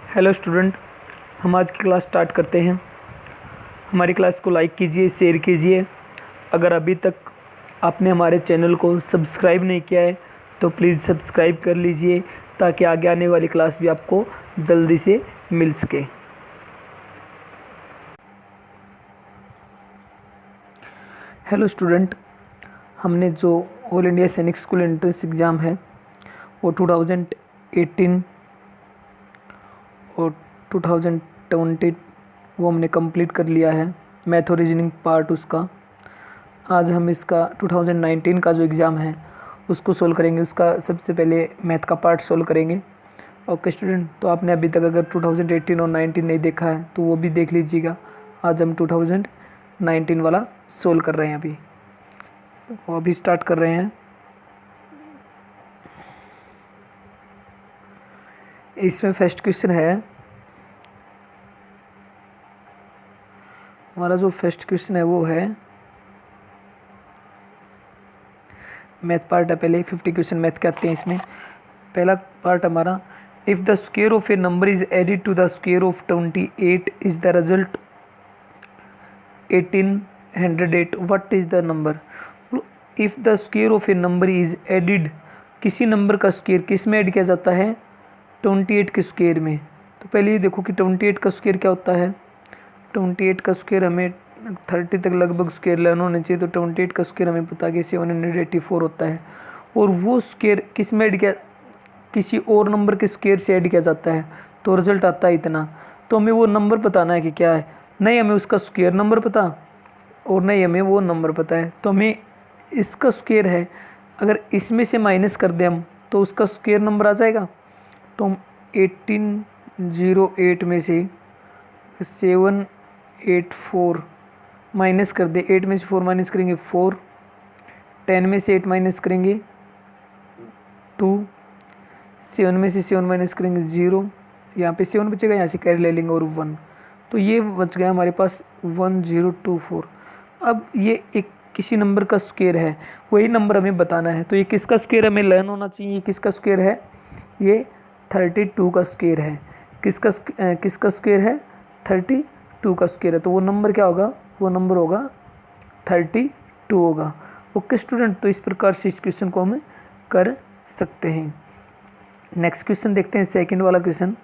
Hello student, हम आज की क्लास स्टार्ट करते हैं। हमारी क्लास को लाइक कीजिए, शेयर कीजिए। अगर अभी तक आपने हमारे चैनल को सब्सक्राइब नहीं किया है तो प्लीज़ सब्सक्राइब कर लीजिए ताकि आगे आने वाली क्लास भी आपको जल्दी से मिल सके। हेलो स्टूडेंट, हमने जो ऑल इंडिया सैनिक स्कूल एंट्रेंस एग्ज़ाम है वो 2018 और 2020 वो हमने कंप्लीट कर लिया है। मैथ और रीजनिंग पार्ट उसका। आज हम इसका 2019 का जो एग्ज़ाम है उसको सोल्व करेंगे। उसका सबसे पहले मैथ का पार्ट सोल्व करेंगे। ओके स्टूडेंट, तो आपने अभी तक अगर 2018 और 19 नहीं देखा है तो वो भी देख लीजिएगा। आज हम 2019 वाला सोल्व कर रहे हैं। वो अभी स्टार्ट कर रहे हैं। इसमें फर्स्ट क्वेश्चन है, हमारा जो फर्स्ट क्वेश्चन है वो है मैथ पार्ट है। पहले 50 क्वेश्चन मैथ के आते हैं इसमें। पहला पार्ट हमारा, if the square of a number is added to the square of 28 is the result 1808, what is the number. If the square of a number is added, किसी number का square किस में ऐड किया जाता है? 28 के square में। तो पहले ये देखो कि 28 का स्क्वायर क्या होता है। 28 का स्क्वायर हमें 30 तक लगभग स्क्वायर लेना होना चाहिए। तो 28 का स्क्वायर हमें पता है कि 784 होता है। और वो स्क्वायर किस में ऐड किया, किसी और नंबर के स्क्वायर से ऐड किया जाता है तो रिजल्ट आता है इतना। तो हमें वो नंबर बताना है कि क्या है। नहीं हमें उसका स्क्वायर नंबर पता और नहीं हमें वो नंबर पता है। तो हमें इसका स्क्वायर है, अगर इसमें से माइनस कर दें हम तो उसका स्क्वायर नंबर आ जाएगा। तो हम 1808 में से 784 माइनस कर दे। 8 में से 4 माइनस करेंगे 4, 10 में से 8 माइनस करेंगे 2, 7 में से 7 माइनस करेंगे 0, यहाँ पे 7 बचेगा, यहाँ से कैरी ले लेंगे और 1। तो ये बच गया हमारे पास 1024। अब ये एक किसी नंबर का स्क्वायर है, वही नंबर हमें बताना है। तो ये किसका स्क्वायर हमें लर्न होना चाहिए। किसका स्क्वायर है? ये 32 का स्क्वायर है। किसका स्क्वायर है? 32 का स्क्वायर है। तो वो नंबर क्या होगा? वो नंबर होगा 32 होगा। ओके स्टूडेंट, तो इस प्रकार से इस क्वेश्चन को हम कर सकते हैं। नेक्स्ट क्वेश्चन देखते हैं, सेकंड वाला question.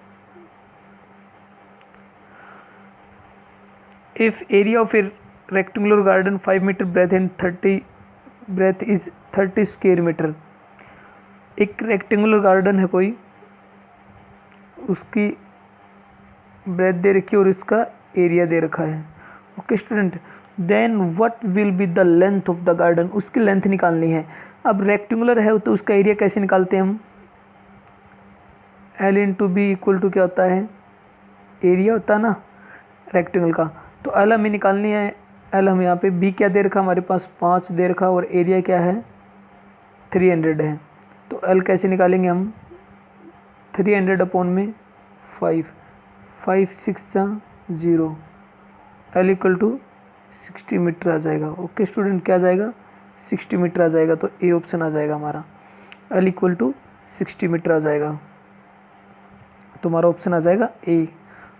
If area of a rectangular garden 5 meter breadth and 30 breadth is 30 square meter. एक रेक्टेंगुलर गार्डन है कोई, उसकी ब्रेथ दे रखी है और इसका एरिया दे रखा है। Okay student, then what will be the length of the garden. उसकी लेंथ निकालनी है। अब रेक्टेंगुलर है तो उसका एरिया कैसे निकालते हैं हम? L into B equal to क्या होता है? एरिया होता है ना रेक्टेंगल का। तो L हमें निकालनी है। L हम यहाँ पे B क्या दे रखा हमारे पास? 5 दे रखा और एरिया क्या है? 300 है। तो L कैसे निकालेंगे हम? 300 अपॉन में 5, 5 6 0, L इक्वल टू 60 मीटर आ जाएगा। ओके स्टूडेंट, क्या आ जाएगा? 60 मीटर आ जाएगा। तो ए ऑप्शन आ जाएगा हमारा, L इक्वल टू 60 मीटर आ जाएगा। तो हमारा ऑप्शन आ जाएगा ए।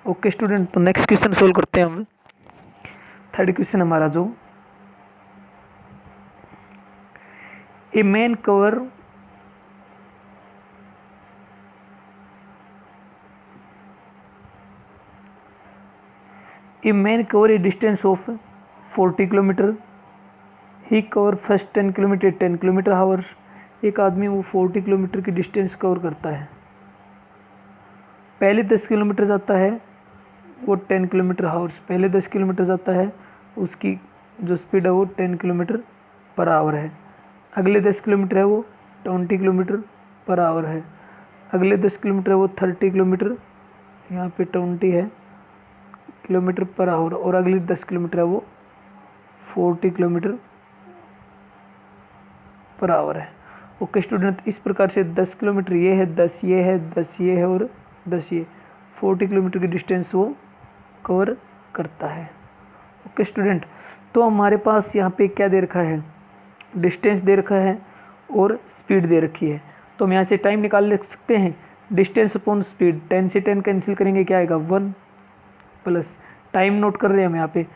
ओके स्टूडेंट, तो नेक्स्ट क्वेश्चन सोल्व करते हैं हम। थर्ड क्वेश्चन हमारा जो, a man cover A distance of 40 kilometre. He cover first 10 kilometre 10 kilometre hours. एक आदमी वो 40 किलोमीटर की डिस्टेंस कवर करता है। पहले 10 किलोमीटर जाता है वो 10 किलोमीटर हावर्स। पहले 10 किलोमीटर जाता है, उसकी जो स्पीड है वो 10 किलोमीटर पर आवर है। अगले 10 किलोमीटर है वो 20 किलोमीटर पर आवर है। अगले 10 किलोमीटर है वो 30 किलोमीटर, यहाँ पे 20 है, किलोमीटर पर आवर। और अगले 10 किलोमीटर है वो 40 किलोमीटर पर आवर है। ओके स्टूडेंट, इस प्रकार से 10 किलोमीटर ये है, 10 ये है, 10 ये है और 10 ये, 40 किलोमीटर की डिस्टेंस वो कवर करता है। ओके स्टूडेंट, तो हमारे पास यहाँ पे क्या दे रखा है? डिस्टेंस दे रखा है और स्पीड दे रखी है। तो हम यहाँ से टाइम निकाल ले सकते हैं। डिस्टेंस अपॉन स्पीड, 10 से 10 कैंसिल करेंगे क्या आएगा 1 प्लस टाइम नोट कर रहे हैं हम यहाँ पे,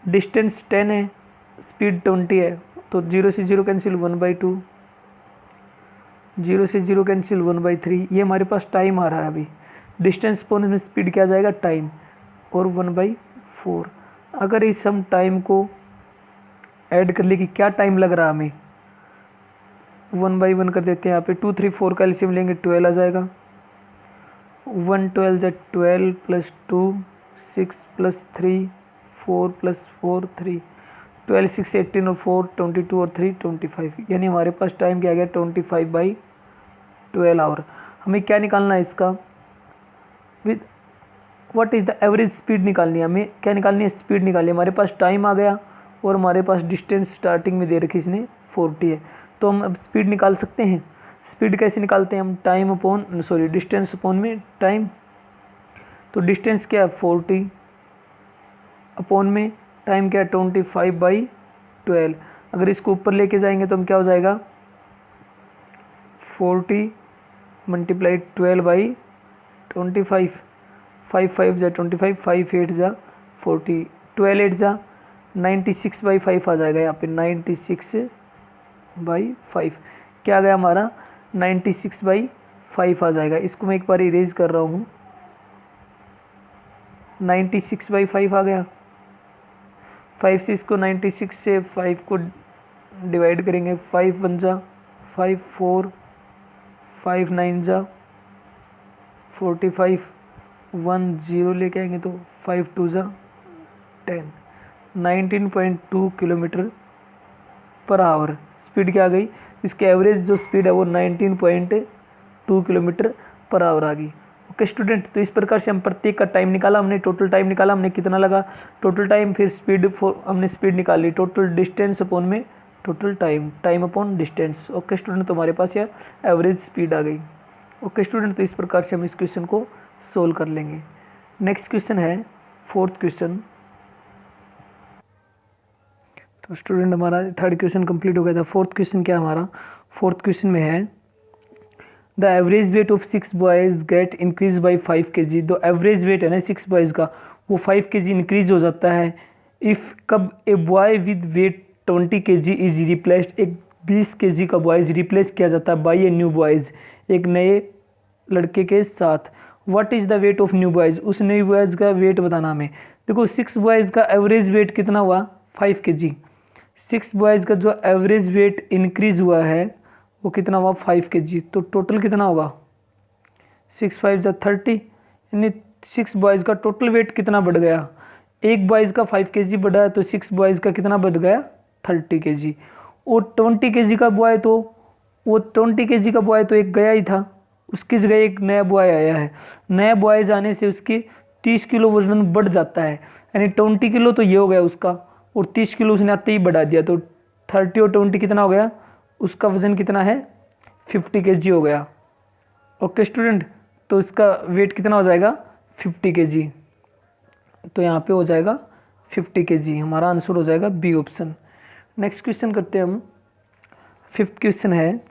डिस्टेंस 10 है, स्पीड 20 है, तो 0 से 0 कैंसिल 1/2, 0 से 0 कैंसिल 1/3, ये हमारे पास टाइम आ रहा है अभी। डिस्टेंस अपॉन में स्पीड क्या आ जाएगा टाइम, और 1/4। अगर इस हम टाइम को ऐड कर ले कि क्या टाइम लग रहा है हमें, 1/1 कर देते हैं यहाँ पे, 2 3 4 का एलसीएम लेंगे 12 आ जाएगा, 1 12 जा 12 प्लस 2 6 प्लस 3 4 प्लस 4 3, 12 6 18 और 4 22 और 3 25, यानी हमारे पास टाइम क्या आ गया 25/12 आवर। हमें क्या निकालना है इसका, with what is the average speed निकालनी है, हमें क्या निकालनी है स्पीड निकालनी है। हमारे पास टाइम आ गया और हमारे पास डिस्टेंस स्टार्टिंग में दे रखी इसने 40 है, तो हम अब स्पीड निकाल सकते हैं। स्पीड कैसे निकालते हैं हम, time upon sorry distance upon में टाइम, तो डिस्टेंस क्या है 40 अपॉन में टाइम क्या है 25/12। अगर इसको ऊपर लेके जाएंगे तो हम क्या हो जाएगा 40 मल्टीप्लाई 12/25, 5 5 जा 25, 5 8 जा 40, 12 8 जा 96/5 आ जाएगा यहाँ पे, 96/5 क्या आ गया हमारा 96/5 आ जाएगा। इसको मैं एक बार इरेज कर रहा हूँ, 96/5 आ गया। 5 से इसको 96 से 5 को डिवाइड करेंगे, 5 1 जा 5 4, 5 9 जा 45, 1 0 लेके आएंगे तो 5 2 जा 10, 19.2 किलोमीटर पर आवर स्पीड क्या आ गई, इसके एवरेज जो स्पीड है वो 19.2 किलोमीटर पर आवर आ गई। ओके स्टूडेंट, तो इस प्रकार से हम प्रत्येक का टाइम निकाला, हमने टोटल टाइम निकाला, हमने कितना लगा टोटल टाइम, फिर स्पीड हमने स्पीड निकाल ली, टोटल डिस्टेंस अपॉन में total time, time upon distance. Okay student, तो हमारे पास यह एवरेज स्पीड आ गई। ओके स्टूडेंट, तो इस प्रकार से हम इस क्वेश्चन को सोल्व कर लेंगे। नेक्स्ट क्वेश्चन है फोर्थ क्वेश्चन। तो स्टूडेंट हमारा थर्ड क्वेश्चन कंप्लीट हो गया था। फोर्थ क्वेश्चन क्या हमारा, फोर्थ क्वेश्चन में है the average weight of 6 boys gate increase by 5 kg। जो एवरेज वेट है ना 6 बॉयज़ का वो 5 kg इंक्रीज हो जाता है इफ़ कब a boy with weight 20 kg is replaced, एक 20 kg का बॉयज़ रिप्लेस किया जाता है बाई ए न्यू बॉयज़, एक नए लड़के के साथ। What is the weight of new boys, उस न्यू बॉयज़ का वेट बताना हमें। देखो 6 बॉयज़ का एवरेज वेट कितना हुआ 5 kg, 6 बॉयज़ का जो एवरेज वेट इंक्रीज हुआ है वो कितना हुआ 5 kg, तो टोटल कितना होगा 6 5 जा 30, यानी 6 बॉयज़ का टोटल वेट कितना बढ़ गया, एक बॉयज़ का 5 kg बढ़ा है तो 6 बॉयज़ का कितना बढ़ गया 30 kg। और 20 kg का बॉय तो वो 20 kg का बॉय तो एक गया ही था, उसकी जगह एक नया बॉय आया है, नया बॉय जाने से उसकी 30 किलो वजन बढ़ जाता है, यानी 20 किलो तो ये हो गया उसका और 30 किलो उसने आते ही बढ़ा दिया, तो 30 और 20 कितना हो गया, उसका वजन कितना है 50 kg हो गया। ओके स्टूडेंट, तो इसका वेट कितना हो जाएगा 50 kg, तो यहाँ पे हो जाएगा 50 kg, हमारा आंसर हो जाएगा बी ऑप्शन। नेक्स्ट क्वेश्चन करते हैं हम। फिफ्थ क्वेश्चन है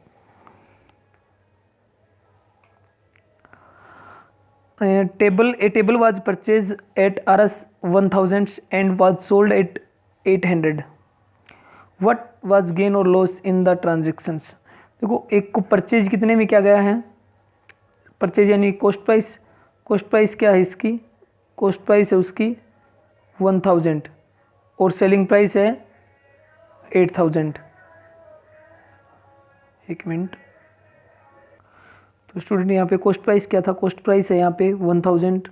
a table was purchase at Rs 1000 and was sold at 800, what was gain और लॉस इन द ट्रांजेक्शन्स। देखो एक को परचेज कितने में क्या गया है, परचेज यानी कॉस्ट प्राइस, कॉस्ट प्राइस क्या है इसकी, कॉस्ट प्राइस है उसकी 1000 और सेलिंग प्राइस है 8000। एक मिनट, तो स्टूडेंट यहाँ पे कॉस्ट प्राइस क्या था, कॉस्ट प्राइस है यहाँ पे 1000,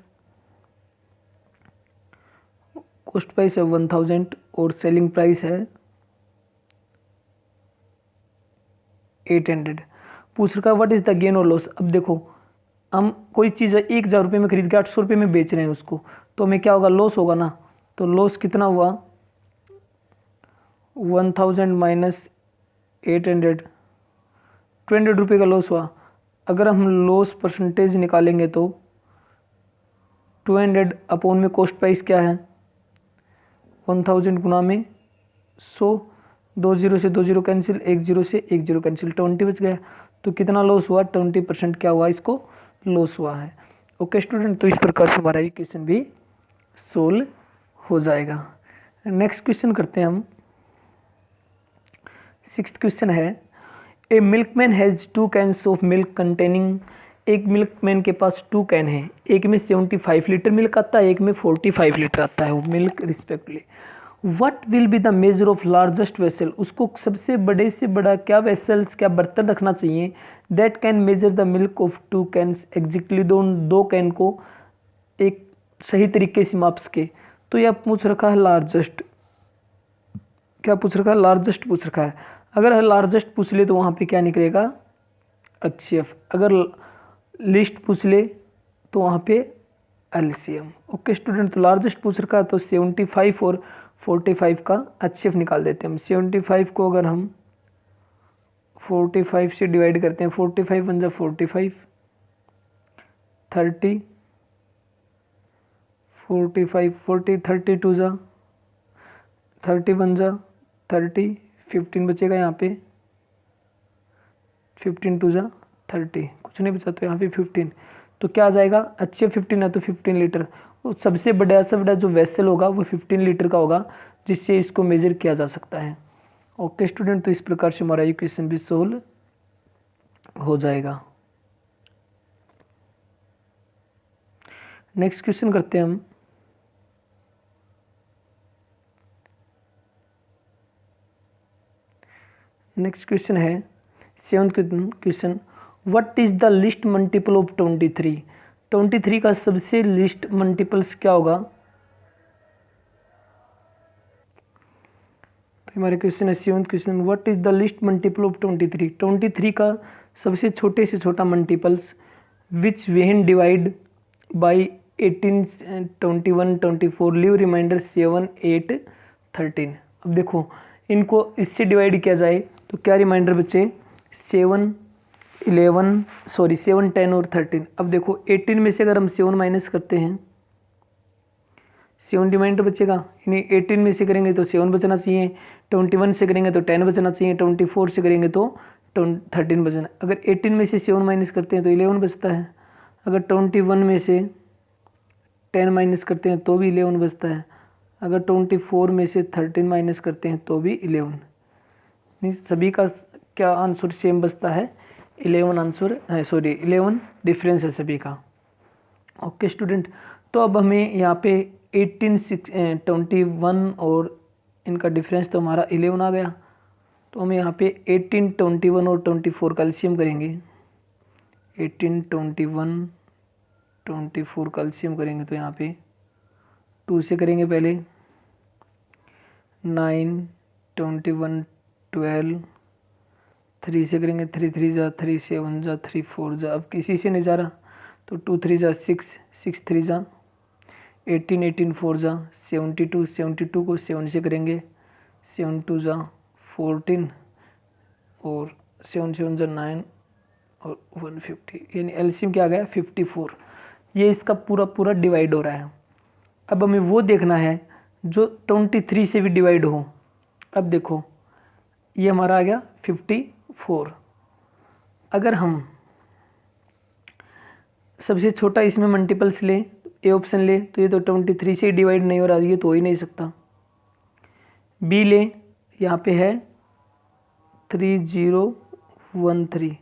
कॉस्ट प्राइस है 1000 और सेलिंग प्राइस है 800। पूछ रखा व्हाट इज द गेन और लॉस। अब देखो हम कोई चीज़ 1000 रुपये में खरीद के 800 रुपये में बेच रहे हैं उसको, तो हमें क्या होगा लॉस होगा ना, तो लॉस कितना हुआ 1000 माइनस 800, 200 रुपये का लॉस हुआ। अगर हम लॉस परसेंटेज निकालेंगे तो 200 अपॉन में कॉस्ट प्राइस क्या है 1000 गुना में 100, 2 0 से 2 0 कैंसिल, 1 0 से 1 0 कैंसिल, 20 बच गया। तो कितना लॉस हुआ 20% क्या हुआ इसको लॉस हुआ है। ओके स्टूडेंट, तो इस प्रकार से हमारा ये क्वेश्चन भी सोल्व हो जाएगा। नेक्स्ट क्वेश्चन करते हैं हम। 6th क्वेश्चन है, a milkman has 2 cans of milk containing. एक मिल्कमैन के पास 2 कैन है, एक में 75 लीटर मिल्क आता है, एक में 45 लीटर आता है वो milk respectively. What will be the measure of largest vessel, उसको सबसे बड़े से बड़ा क्या वेसल्स क्या बर्तन रखना चाहिए that can measure the milk of 2 cans exactly, दो कैन को एक सही तरीके से माप सके। तो यह पूछ रखा है लार्जेस्ट, क्या पूछ रखा है, लार्जेस्ट पूछ रखा है। अगर लार्जेस्ट पूछ ले तो वहाँ पे क्या निकलेगा, एचसीएफ। अगर लिस्ट पूछ ले तो वहाँ पे एलसीएम। ओके स्टूडेंट, तो लार्जेस्ट पूछ रखा है तो 75 और 45 का एचसीएफ निकाल देते हैं हम। 75 को अगर हम 45 से डिवाइड करते हैं, 45 वन जा 45, 30, 45 40 30 टू जा 30 वन जा 30, 15 बचेगा यहाँ पे, 15 टू जा 30, कुछ नहीं बचा तो यहाँ पे 15। तो क्या आ जाएगा, अच्छे 15 है तो 15 लीटर। सबसे बड़ा जो वेसल होगा वो 15 लीटर का होगा, जिससे इसको मेजर किया जा सकता है। ओके स्टूडेंट, तो इस प्रकार से हमारा ये क्वेश्चन भी सोल्व हो जाएगा। नेक्स्ट क्वेश्चन करते हैं हम। नेक्स्ट क्वेश्चन है 7th question, what is the list multiple of 23। 23 का सबसे लिस्ट मल्टीपल्स क्या होगा। तो हमारे क्वेश्चन है 7th question, what is the list multiple of 23। 23 का सबसे छोटे से छोटा multiples which when divide by 18 21 24 leave remainder 7 8 13। अब देखो इनको इससे डिवाइड किया जाए तो क्या रिमाइंडर बचे, 7 10 और 13। अब देखो 18 में से अगर हम 7 माइनस करते हैं 7 रिमाइंडर बचेगा, यानी 18 में से करेंगे तो 7 बचना चाहिए, 21 से करेंगे तो 10 बचना चाहिए, 24 से करेंगे तो 13 बचना। अगर 18 में से 7 माइनस करते हैं तो 11 बचता है, अगर 21 में से 10 माइनस करते हैं तो भी 11 बचता है, अगर 24 में से 13 माइनस करते हैं तो भी 11। सभी का क्या आंसर सेम बचता है, 11 आंसर 11 डिफरेंस है सभी का। ओके स्टूडेंट, तो अब हमें यहाँ पे 18 21 और इनका डिफरेंस तो हमारा 11 आ गया। तो हम यहाँ पे 18 21 और 24 का एलसीएम करेंगे। 18 21 24 का एलसीएम करेंगे तो यहाँ पे 2 से करेंगे पहले, 9 21 12, 3 से करेंगे, 3 3 जा 3 7 जा 3 4 जा, अब किसी से नहीं जा रहा तो 2 3 जा 6 6 3 जा 18 18 4 जा 72 72 को 7 से करेंगे, 7 2 जा 14 और 7 7 जा 9 और 150, यानी एलसीएम क्या आ गया 54। ये इसका पूरा डिवाइड हो रहा है। अब हमें वो देखना है जो 23 से भी डिवाइड हो। अब देखो ये हमारा आ गया 54। अगर हम सबसे छोटा इसमें मल्टीपल्स ले, ए ऑप्शन ले, तो ये तो 23 से डिवाइड नहीं हो रहा, ये तो हो ही नहीं सकता। बी ले, यहाँ पे है 3013।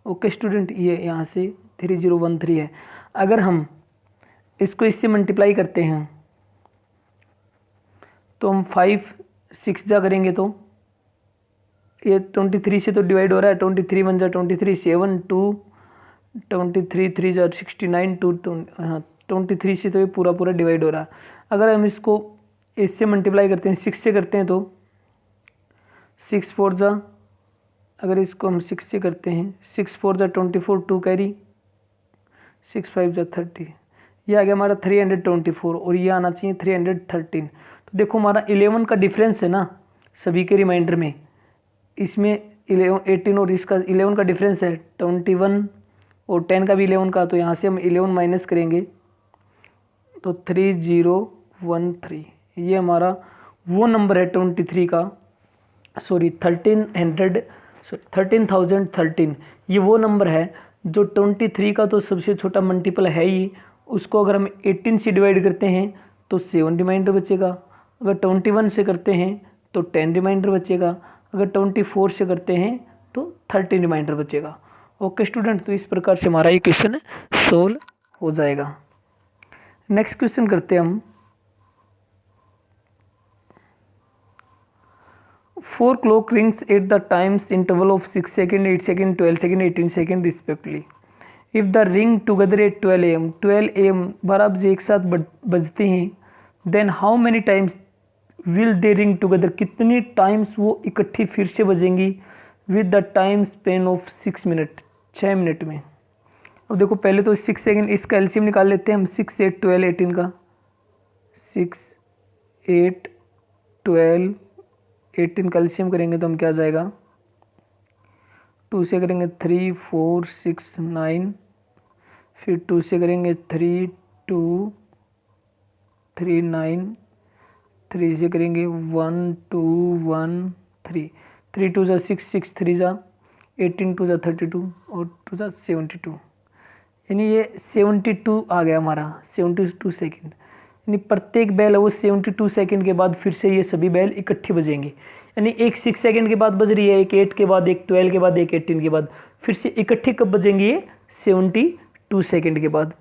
ओके स्टूडेंट, ये यहाँ से 3013 है। अगर हम इसको इससे मल्टीप्लाई करते हैं तो हम 5 6 जा करेंगे तो ये 23 से तो डिवाइड हो रहा है, 23 1 जा 23 7 2 23 3 जा 69 2 हाँ 23 से तो ये पूरा डिवाइड हो रहा है। अगर हम इसको इससे मल्टीप्लाई करते हैं 6 से करते हैं तो 6 4 जा, अगर इसको हम 6 से करते हैं 6 4 जा 24 2 कैरी 6 5 जा 30, ये आ गया हमारा 324 और ये आना चाहिए 313। तो देखो हमारा 11 का डिफरेंस है ना सभी के रिमाइंडर में, इसमें 18 और इसका 11 का डिफरेंस है, 21 और 10 का भी 11 का, तो यहाँ से हम 11 माइनस करेंगे तो 3013। ये हमारा वो नंबर है 23 का, 1313, ये वो नंबर है जो 23 का तो सबसे छोटा मल्टीपल है ही, उसको अगर हम 18 से डिवाइड करते हैं तो 7 रिमाइंडर बचेगा। अगर 21 से करते हैं तो 10 रिमाइंडर बचेगा। अगर 24 से करते हैं तो 13 रिमाइंडर बचेगा। ओके स्टूडेंट, तो इस प्रकार से हमारा ये क्वेश्चन सोल्व हो जाएगा। नेक्स्ट क्वेश्चन करते हैं हम। 4 clock rings at the times interval of 6 second, 8 second, 12 second, 18 second respectively. If the ring together at 12 am 12 am 12 बजे एक साथ बजते हैं, then how many times will they ring together, कितनी टाइम्स वो इकट्ठी फिर से बजेंगी with the time span of 6 minute, 6 minute में। अब देखो पहले तो 6 सेकेंड, इसका एलसीएम निकाल लेते हैं हम। 6 8 12 18 का 6 8 12 18 का एलसीएम करेंगे तो हम क्या आ जाएगा, 2 से करेंगे 3 4 6 9, फिर 2 से करेंगे 3 2 3 9, 3 से करेंगे 1 2 1 3, 3 2 जा 6 6 3 जा 18 2 जा 32 और 2 जा 72, यानी ये 72 आ गया हमारा, 72 सेकेंड। यानी प्रत्येक बैल है वो 72 सेकेंड के बाद फिर से ये सभी बैल इकट्ठी बजेंगे। यानी एक 6 सेकेंड के बाद बज रही है, एक 8 के बाद, एक 12 के बाद, एक 18 के बाद, फिर से इकट्ठी कब बजेंगी, ये 72 सेकेंड के बाद।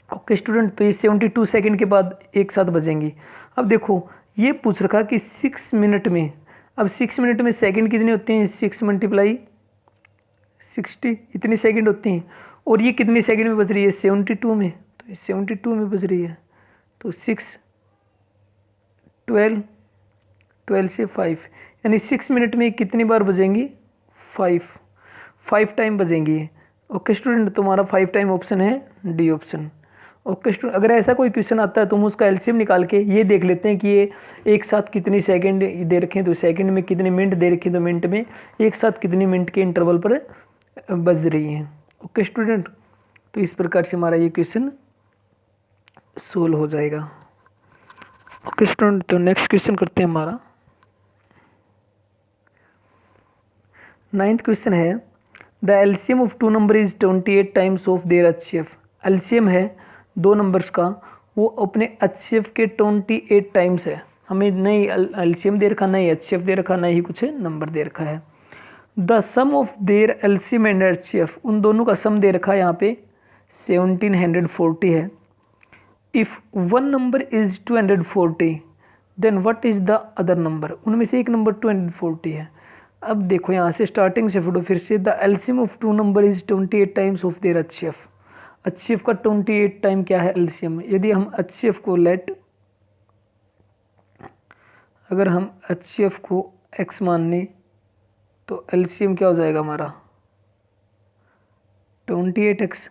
ओके स्टूडेंट, तो ये 72 सेकेंड के बाद एक साथ बजेंगी। अब देखो ये पूछ रखा कि 6 मिनट में, अब 6 मिनट में सेकेंड कितने होते हैं, 6 × 60 इतनी सेकेंड होती हैं। और ये कितनी सेकेंड में बज रही है, 72 में, तो ये 72 में बज रही है। तो 6 12 12 से 5, यानी 6 मिनट में कितनी बार बजेंगी, 5 टाइम बजेंगी। ओके स्टूडेंट, तुम्हारा 5 टाइम ऑप्शन है डी ऑप्शन। ओके स्टूडेंट, अगर ऐसा कोई क्वेश्चन आता है तो हम उसका एलसीएम निकाल के ये देख लेते हैं कि ये एक साथ कितनी सेकंड दे रखे हैं, तो सेकंड में कितने मिनट दे रखे हैं, तो मिनट में एक साथ कितनी मिनट के इंटरवल पर बज रही हैं। ओके स्टूडेंट, तो इस प्रकार से हमारा ये क्वेश्चन सोल्व हो जाएगा। ओके स्टूडेंट, तो नेक्स्ट क्वेश्चन करते हैं हमारा। 9th क्वेश्चन है, the LCM of 2 number is 28 times of their HCF. LCM है 2 नंबर्स का, वो अपने एचसीएफ के 28 टाइम्स है। हमें नहीं एलसीएम दे रखा, नहीं एचसीएफ दे रखा, नहीं कुछ नंबर दे रखा है। The sum of their LCM and HCF, उन दोनों का सम दे रखा है यहाँ पे 1740 है। If one number is 240 then what is the other number, उनमें से एक नंबर 240 है। अब देखो यहाँ से स्टार्टिंग से फोटो फिर से, the LCM of 2 number is 28 times of their HCF. HCF का 28 टाइम क्या है एलसीएम। यदि हम एचसीएफ को अगर हम एचसीएफ को x मान लें तो एलसीएम क्या हो जाएगा हमारा 28x।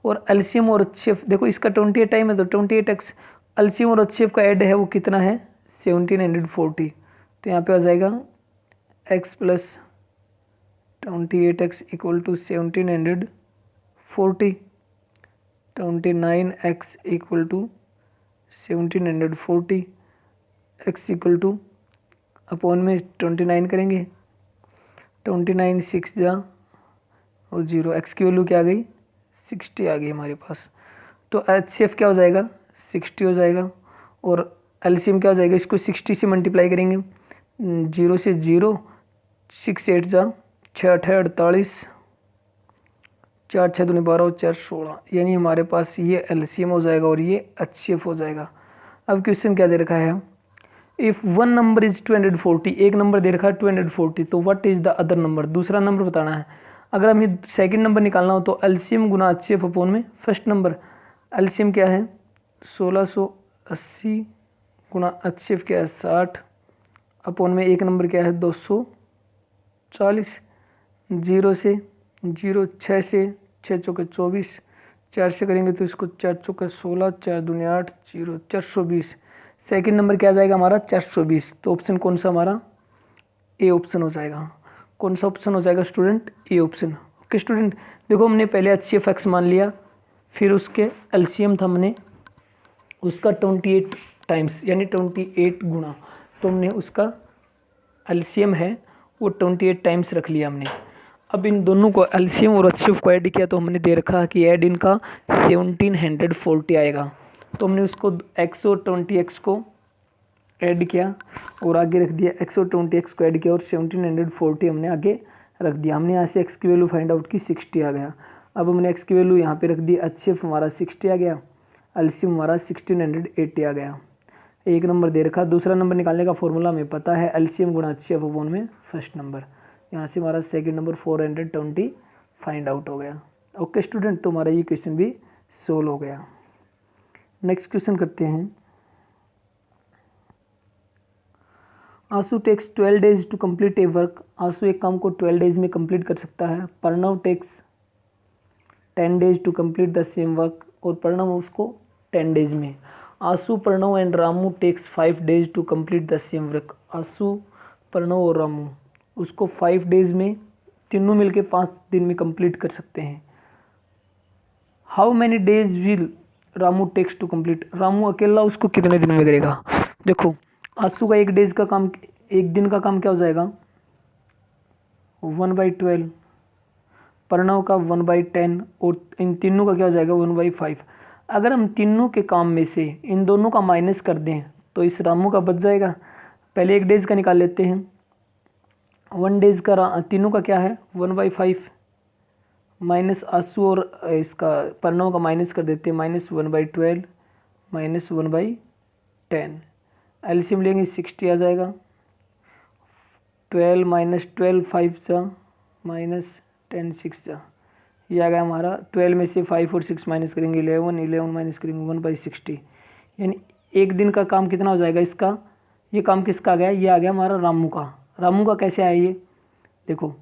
और एलसीएम और एचसीएफ देखो, इसका 28 टाइम है तो 28x, एलसीएम और एचसीएफ का ऐड है वो कितना है 1740। तो यहाँ पे आ जाएगा x plus 28x equal to 1740, 29x equal to 1740, x equal to upon में 29 करेंगे, 29 6 जा और 0, x की वैल्यू क्या आ गई 60 आ गई हमारे पास। तो एचसीएफ क्या हो जाएगा 60 हो जाएगा, और एलसीएम क्या हो जाएगा, इसको 60 से मल्टीप्लाई करेंगे, 0 से 0, 6 8 जा 6 8 48, 4 6 दूनी 12 और 4 16, यानी हमारे पास ये एलसीएम हो जाएगा और ये एचसीएफ हो जाएगा। अब क्वेश्चन क्या दे रखा है, इफ़ वन नंबर इज 240, एक नंबर दे रखा है 240, तो what is the other number, दूसरा नंबर बताना है। अगर हमें सेकंड नंबर निकालना हो तो एलसीएम गुना एचसीएफ अपॉन में फर्स्ट नंबर, एलसीएम क्या है 1680 गुना एचसीएफ क्या है 60 अपॉन में एक नंबर क्या है 240, 0 से 0, 6 से 6 चौके 24, 4 से करेंगे तो इसको 4 चौके 16, 4 दूनी 8, 0 420। सेकंड नंबर क्या आ जाएगा हमारा 420। तो ऑप्शन कौन सा हमारा ए ऑप्शन हो जाएगा। कौन सा ऑप्शन हो जाएगा student, A option. Okay student, देखो हमने पहले एचसीएफ एक्स मान लिया, फिर उसके एलसीएम था हमने उसका 28 टाइम्स यानी 28 गुना, तो हमने उसका एलसीएम है वो 28 टाइम्स रख लिया हमने। अब इन दोनों को एलसीएम और एचसीएफ को ऐड किया तो हमने दे रखा कि ऐड इनका 1740 आएगा। तो हमने उसको एक्स और 20x को ऐड किया और आगे रख दिया, एक्स और 20x को ऐड किया और 1740 हमने आगे रख दिया। हमने यहाँ से x की वैल्यू फाइंड आउट की 60 आ गया। अब हमने x की वैल्यू यहाँ पे रख दी, एचसीएफ हमारा 60 आ गया, एलसीएम हमारा 1680 आ गया। एक नंबर दे रखा। दूसरा नंबर निकालने का फॉर्मूला हमें पता है, एलसीएम गुणा एचसीएफ अपॉन में फर्स्ट नंबर। यहाँ से हमारा सेकंड नंबर 420 फाइंड आउट हो गया। ओके स्टूडेंट, तो हमारा ये क्वेश्चन भी सोल्व हो गया। नेक्स्ट क्वेश्चन करते हैं। Ansu takes 12 days to complete a work. Ansu एक काम को 12 डेज में कंप्लीट कर सकता है। Pranav takes 10 days to complete the same work, और प्रणव उसको 10 डेज में। Ansu, Pranav and Ramu takes 5 days to complete the same work. Ansu, Pranav और रामू उसको 5 डेज में, तीनों मिलके 5 दिन में कंप्लीट कर सकते हैं। How many days will Ramu takes to complete. Ramu अकेला उसको कितने दिन में करेगा। देखो, आंसू का एक डेज का काम, एक दिन का काम क्या हो जाएगा 1/12, प्रणव का 1/10, और इन तीनों का क्या हो जाएगा 1/5। अगर हम तीनों के काम में से इन दोनों का माइनस कर दें तो इस रामू का बच जाएगा। पहले एक डेज का निकाल लेते हैं। 1 डेज का तीनों का क्या है 1/5, माइनस आंसू और इसका प्रणव का माइनस कर देते हैं, -1/12 -1/10। एलसीएम लेंगे 60 आ जाएगा। 12 - 12 5 जा, -10 6 जा, ये आ गया हमारा। 12 में से 5 और 6 माइनस करेंगे 11, 11 माइनस करेंगे 1/60, यानी एक दिन का काम कितना हो जाएगा इसका। ये काम किसका आ गया, ये आ गया हमारा रामू का। रामू का कैसे आया ये देखो,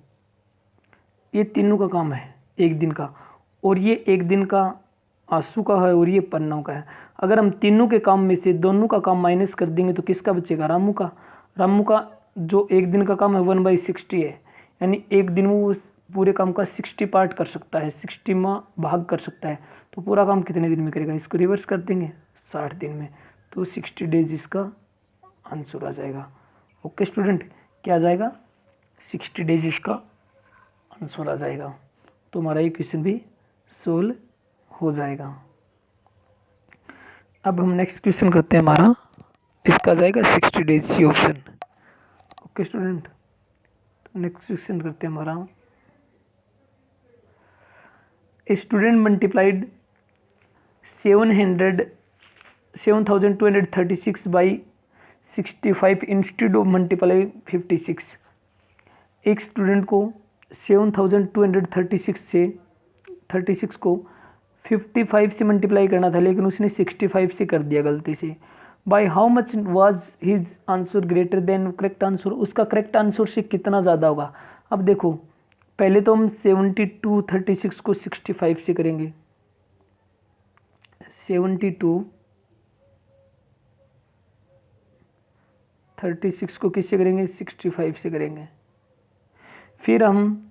ये तीनों का काम है एक दिन का, और ये एक दिन का आंसू का है और ये प्रणव का है। अगर हम तीनों के काम में से दोनों का काम माइनस कर देंगे तो किसका बचेगा रामू का। रामू का जो एक दिन का काम है 1/60 है, यानी एक दिन में वो पूरे काम का 60 पार्ट कर सकता है, 60 में भाग कर सकता है। तो पूरा काम कितने दिन में करेगा, इसको रिवर्स कर देंगे 60 दिन में, तो 60 डेज इसका आंसर आ जाएगा। ओके स्टूडेंट, क्या आ जाएगा 60 डेज इसका आंसर आ जाएगा। तो हमारा ये क्वेश्चन भी सोल्व हो जाएगा। अब हम नेक्स्ट क्वेश्चन करते हैं, हमारा इसका आ जाएगा 60 days C option. Okay student, next question करते हैं हमारा। A student multiplied 7236 by 65 instead of multiply 56। एक स्टूडेंट को 7236 से 36 को 55 से मल्टीप्लाई करना था, लेकिन उसने 65 से कर दिया गलती से। By how much was his answer greater than correct answer. उसका करेक्ट आंसर से कितना ज़्यादा होगा। अब देखो, पहले तो हम 7236 को 65 से करेंगे, 7236 को किससे करेंगे 65 से करेंगे। फिर हम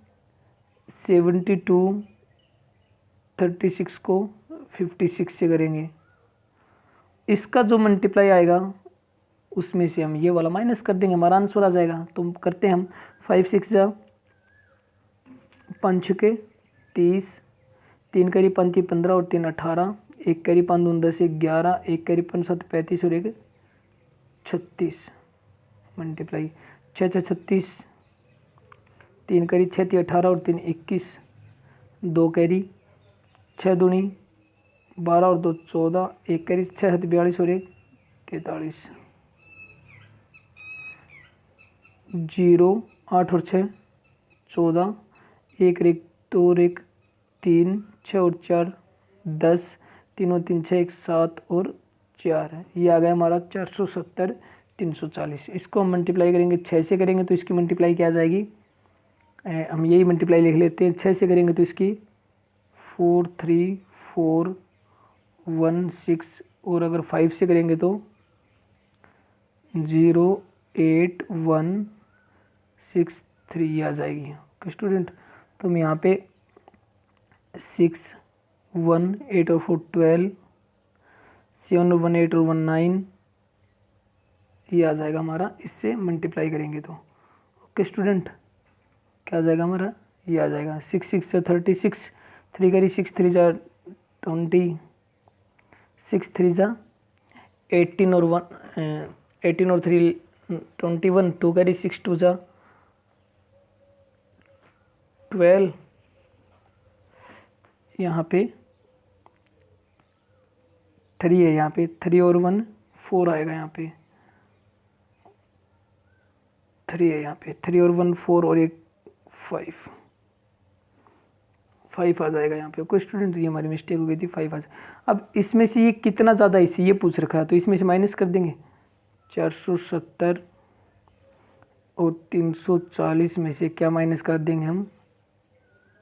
7236 को 56 से करेंगे। इसका जो मल्टीप्लाई आएगा उसमें से हम ये वाला माइनस कर देंगे, हमारा आंसर आ जाएगा। तो करते हैं हम 5 6 जा 5 के 30, 3 करी 5 15 और 3 18, 1 करी 5 दून 10 11, 1 करी 5 7 35 और 1 36 मल्टीप्लाई 6 6 36, 3 करी 6 3 18 और 3 21, 2 कैरी 6 दूनी 12 और 2 14, 1 कैरी 6 7 42 और 1 43, 0 8 और 6 14, 1 और 1 2 और 1 3, 6 और 4 10, 3 और 3 6 1 7 और 4 है। ये आ गया हमारा 470 340। इसको हम मल्टीप्लाई करेंगे 6 से करेंगे तो इसकी मल्टीप्लाई क्या आ जाएगी, हम यही मल्टीप्लाई लिख लेते हैं। 6 से करेंगे तो इसकी 43416, और अगर 5 से करेंगे तो 08163 आ जाएगी। ओके स्टूडेंट, तो हम यहाँ पे 6 1 8 और 4 12, 7 और 1 8 और 1 9, ये आ जाएगा हमारा। इससे मल्टीप्लाई करेंगे तो ओके स्टूडेंट, क्या आ जाएगा हमारा ये आ जाएगा 6 6 जा 36, 3 करी 6 3 जा 20, 6 3 जा 18 और 18 और 3 21, 2 करी 6 2 जा 12, यहाँ पे 3 है, यहाँ पे 3 और 1 4 आएगा, यहाँ पे 3 है, यहाँ पे 3 और 1 4 और एक 5 आ जाएगा यहाँ पे। कोई स्टूडेंट, ये हमारी मिस्टेक हो गई थी, 5 आ जाएगा। अब इसमें से ये कितना ज़्यादा इसी ये पूछ रखा है, तो इसमें से माइनस कर देंगे। 470 और 340 में से क्या माइनस कर देंगे हम,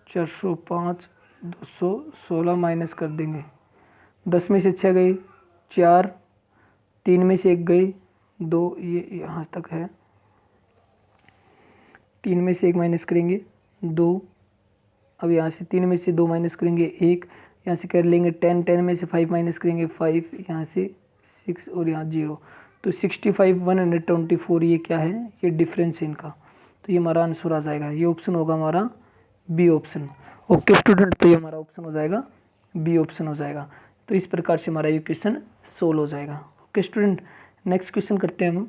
405 216 माइनस कर देंगे। 10 में से 6 गए, 4, 3 में से 1 गए, 2, ये यहाँ तक है, 3 में से 1 माइनस करेंगे 2, अब यहाँ से 3 में से 2 माइनस करेंगे 1, यहाँ से कर लेंगे 10, 10 में से 5 माइनस करेंगे 5, यहाँ से 6 और यहाँ 0, तो 65 124 ये क्या है, ये डिफरेंस है इनका, तो ये हमारा आंसर आ जाएगा। ये ऑप्शन होगा हमारा बी ऑप्शन। ओके स्टूडेंट, तो ये हमारा ऑप्शन हो जाएगा बी ऑप्शन हो जाएगा। तो इस प्रकार से हमारा ये क्वेश्चन सोल्व हो जाएगा। ओके स्टूडेंट, नेक्स्ट क्वेश्चन करते हैं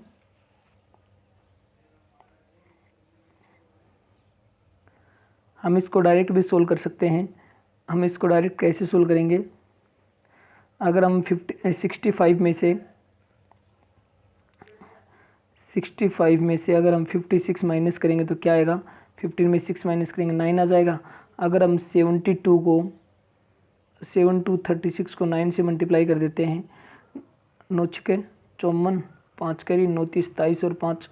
हम इसको डायरेक्ट भी सोल्व कर सकते हैं। हम इसको डायरेक्ट कैसे सोल्व करेंगे, अगर हम 65 में से अगर हम 56 माइनस करेंगे तो क्या आएगा, 15 में 6 माइनस करेंगे 9 आ जाएगा। अगर हम 7 2 36 को 9 से मल्टीप्लाई कर देते हैं, 9 6 54, 5 करी 9 30 27 और 5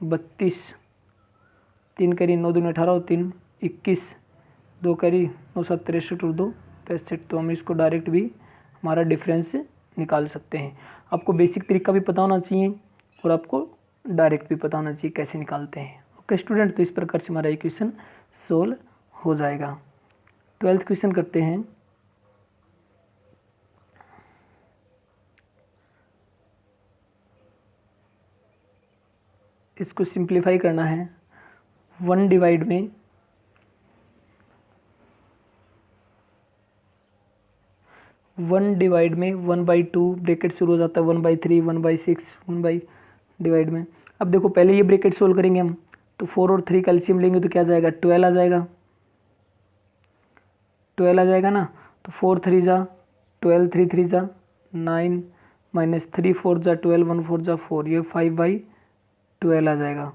32, 3 करी 9 2 18 और 3 21, 2 करी 9 7 63 और 2 65। तो हम इसको डायरेक्ट भी हमारा डिफरेंस निकाल सकते हैं। आपको बेसिक तरीका भी पता होना चाहिए और आपको डायरेक्ट भी पता होना चाहिए कैसे निकालते हैं। ओके स्टूडेंट, तो इस प्रकार से हमारा इक्वेशन सोल्व हो जाएगा। 12th क्वेश्चन करते हैं। इसको सिंप्लीफाई करना है। 1 डिवाइड में 1/2 ब्रैकेट शुरू हो जाता है, 1/3 1/6 डिवाइड में। अब देखो पहले ये ब्रैकेट सोल्व करेंगे हम, तो 4 और 3 कैल्शियम लेंगे तो क्या जाएगा, 12 आ जाएगा, 12 आ जाएगा ना। तो 4 3 जा 12, 3 3 जा 9 माइनस 3 4 जा 12, 1 4 जा 4, ये 5/12 आ जाएगा।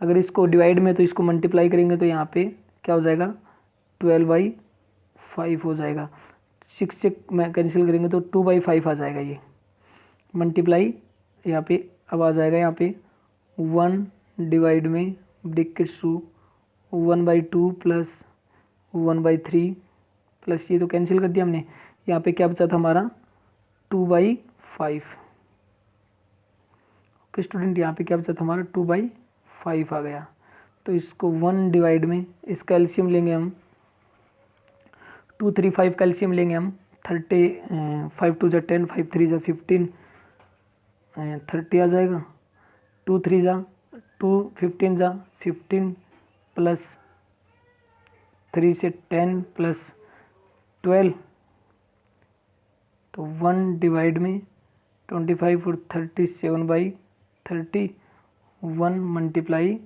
अगर इसको डिवाइड में तो इसको मल्टीप्लाई करेंगे तो यहाँ पे क्या हो जाएगा, 12/5 हो जाएगा। 6 से मैं कैंसिल करेंगे तो 2/5 आ जाएगा। ये मल्टीप्लाई यहाँ पे अब आ जाएगा, यहाँ पे 1 डिवाइड में ब्रैकेट शुरू 1/2 प्लस 1/3 प्लस ये तो कैंसिल कर दिया हमने, यहाँ पे क्या बचा था हमारा 2/5। ओके स्टूडेंट, यहाँ पे क्या बचा था हमारा 2/5 आ गया। तो इसको 1 डिवाइड में इसका एलसीएम लेंगे हम, 2 3 5 कैल्शियम लेंगे हम, 30 5 2 जा 10 5 3 जा 15 30 आ जाएगा। 2 3 जा 2 15 जा 15 प्लस 3 से 10 प्लस 12, तो 1 डिवाइड में 25 और 37/30, 1 मल्टीप्लाई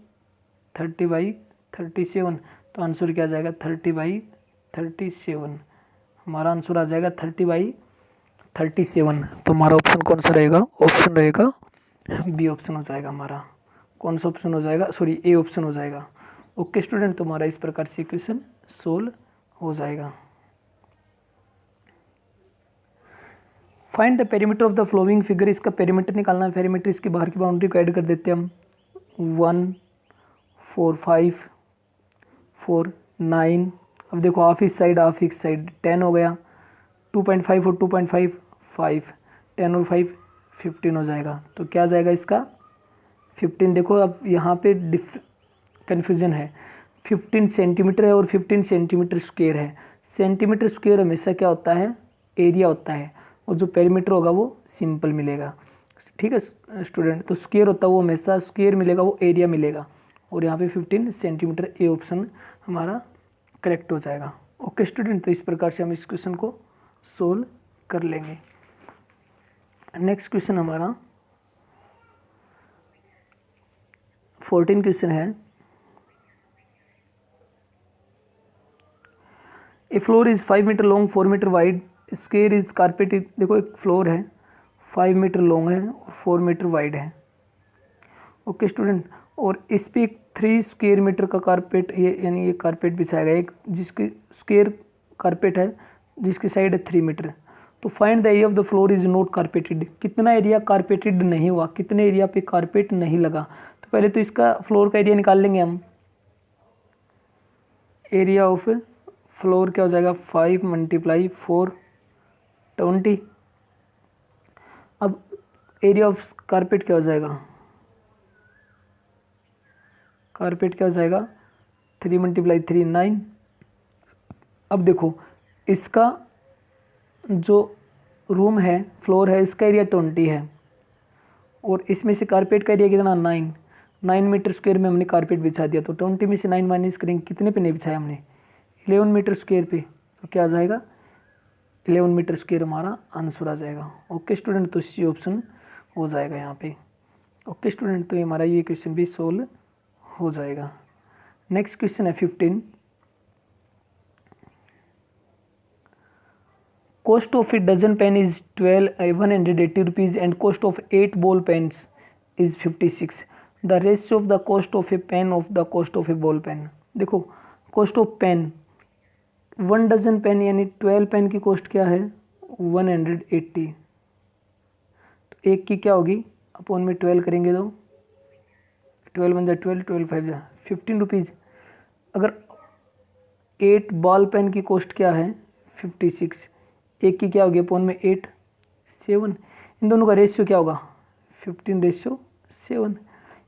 30/37, तो आंसर क्या आ जाएगा 30/37। हमारा आंसर आ जाएगा 30/37। तो हमारा ऑप्शन कौन सा रहेगा, ऑप्शन रहेगा बी ऑप्शन हो जाएगा हमारा। कौन सा ऑप्शन हो जाएगा, सॉरी ए ऑप्शन हो जाएगा। ओके स्टूडेंट, तो हमारा इस प्रकार से इक्वेशन सोल्व हो जाएगा। Find the perimeter of the flowing figure, इसका पेरीमीटर निकालना है। पेरीमीटर इसकी बाहर की बाउंड्री को ऐड कर देते हैं हम, 1 4 5 4 9। अब देखो हाफ इस साइड हाफ इस साइड 10 हो गया, 2.5 और 2.5 5, 10 और 5 15 हो जाएगा। तो क्या जाएगा इसका 15। देखो अब यहाँ पे कन्फ्यूजन है, 15 सेंटीमीटर है और 15 सेंटीमीटर स्क्वायर है। सेंटीमीटर स्क्वायर हमेशा क्या होता है, एरिया होता है, और जो पेरीमीटर होगा वो सिंपल मिलेगा। ठीक है स्टूडेंट, तो स्क्वायर होता है वो हमेशा स्क्वायर मिलेगा, वो एरिया मिलेगा। और यहाँ पे 15 सेंटीमीटर, ए ऑप्शन हमारा करेक्ट हो जाएगा। ओके स्टूडेंट, तो इस प्रकार से हम इस क्वेश्चन को सोल्व कर लेंगे। नेक्स्ट क्वेश्चन हमारा 14 क्वेश्चन है। A floor is 5 metre long 4 metre wide, square is carpet. देखो एक फ्लोर है 5 मीटर लॉन्ग है और 4 मीटर वाइड है। ओके स्टूडेंट, और इस पे 3 स्क्वेयर मीटर का कारपेट, ये यानी ये कारपेट बिछाया गया एक जिसकी स्क्वेयर कारपेट है जिसकी साइड है 3 मीटर। तो find the area of the floor is not carpeted. कितना एरिया कारपेटेड नहीं हुआ, कितने एरिया पे कारपेट नहीं लगा। तो पहले तो इसका फ्लोर का एरिया निकाल लेंगे हम। एरिया ऑफ फ्लोर क्या हो जाएगा 5 × 4 20। अब एरिया ऑफ कारपेट क्या हो जाएगा, कारपेट क्या हो जाएगा 3 × 3 9। अब देखो इसका जो रूम है फ्लोर है इसका एरिया 20 है और इसमें से कारपेट का एरिया कितना 9 मीटर स्क्वायर में हमने कारपेट बिछा दिया। तो 20 में से 9 माइनस करेंगे, कितने पे नहीं बिछाया हमने 11 मीटर स्क्वायर पे। तो क्या आ जाएगा 11 मीटर स्क्वायर हमारा आंसर आ जाएगा। ओके स्टूडेंट, तो सी ऑप्शन हो जाएगा यहाँ पे। ओके स्टूडेंट, तो हमारा ये क्वेश्चन भी सोल्व हो जाएगा। नेक्स्ट क्वेश्चन है 15। Cost of a dozen pen is 180 rupees and cost of 8 ball pens is 56. The ratio of the cost of a pen of the cost of a ball pen. देखो cost of pen 1 dozen pen यानी 12 pen की cost क्या है 180। तो एक की क्या होगी अपॉन में 12 करेंगे तो 12 × 12 12 5 15 रुपीज़। अगर 8 बॉल पेन की कॉस्ट क्या है 56, एक की क्या होगी अपॉन में 8 7। इन दोनों का रेशियो क्या होगा 15:7।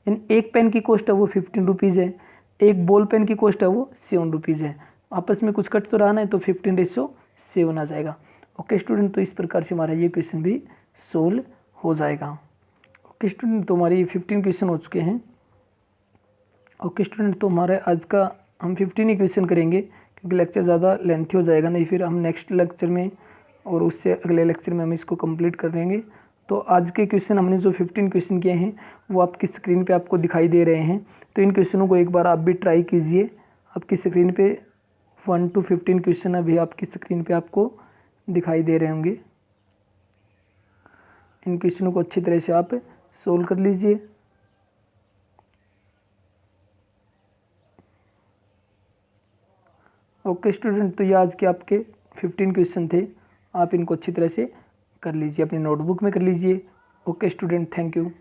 यानी एक पेन की कॉस्ट है वो 15 रुपीज़ है, एक बॉल पेन की कॉस्ट है वो 7 रुपीज़ है। आपस में कुछ कट तो रहा है तो 15:7 आ जाएगा। ओके स्टूडेंट, तो इस प्रकार से हमारा ये क्वेश्चन भी सोल्व हो जाएगा। ओके स्टूडेंट, तो हमारे 15 क्वेश्चन हो चुके हैं। ओके स्टूडेंट, तो हमारे आज का हम 15 ही क्वेश्चन करेंगे क्योंकि लेक्चर ज़्यादा लेंथी हो जाएगा, नहीं फिर हम नेक्स्ट लेक्चर में और उससे अगले लेक्चर में हम इसको कंप्लीट कर देंगे। तो आज के क्वेश्चन हमने जो 15 क्वेश्चन किए हैं वो आपकी स्क्रीन पे आपको दिखाई दे रहे हैं। तो इन क्वेश्चनों को एक बार आप भी ट्राई कीजिए। आपकी स्क्रीन पे 1 to 15 क्वेश्चन अभी आपकी स्क्रीन पे आपको दिखाई दे रहे होंगे। इन क्वेश्चनों को अच्छी तरह से आप सोल्व कर लीजिए। ओके स्टूडेंट, तो ये आज के आपके 15 क्वेश्चन थे, आप इनको अच्छी तरह से कर लीजिए, अपनी नोटबुक में कर लीजिए। Okay student, thank you.